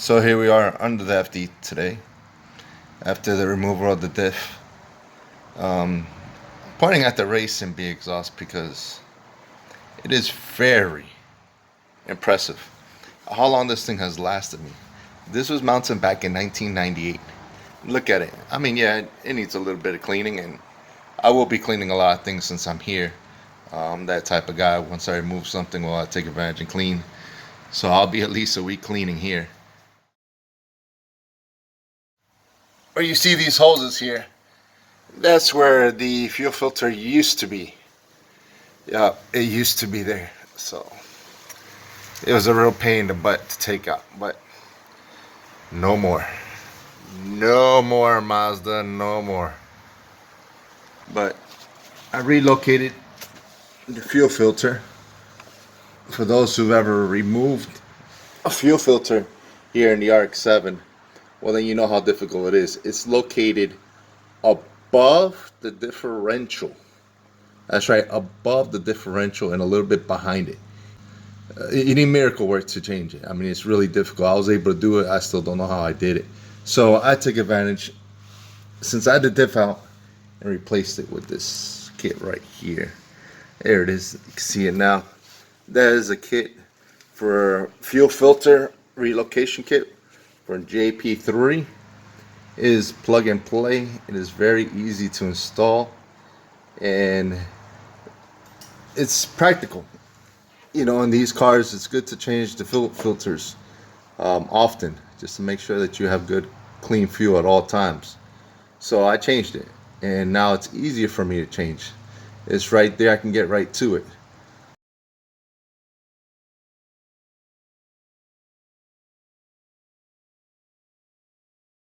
So here we are under the FD today, after the removal of the diff. Pointing at the race and B exhaust because it is very impressive how long this thing has lasted me. This was mounted back in 1998. Look at it. I mean, yeah, it needs a little bit of cleaning, and I will be cleaning a lot of things since I'm here. I'm that type of guy. Once I remove something, well, I take advantage and clean. So I'll be at least a week cleaning here. Where you see these hoses here, that's where the fuel filter used to be. Yeah, it used to be there. So it was a real pain in the butt to take out, but no more. No more, Mazda, no more. But I relocated the fuel filter. For those who've ever removed a fuel filter here in the RX7, well, then you know how difficult it is. It's located above the differential. That's right, above the differential and a little bit behind it. You need miracle work to change it. I mean, it's really difficult. I was able to do it. I still don't know how I did it. So I took advantage, since I had the diff out, and replaced it with this kit right here. There it is. You can see it now. That is a kit for fuel filter relocation kit for JP3. It is plug and play. It is very easy to install, and it's practical. You know, in these cars, it's good to change the fuel filters often, just to make sure that you have good, clean fuel at all times. So I changed it, and now it's easier for me to change. It's right there. I can get right to it.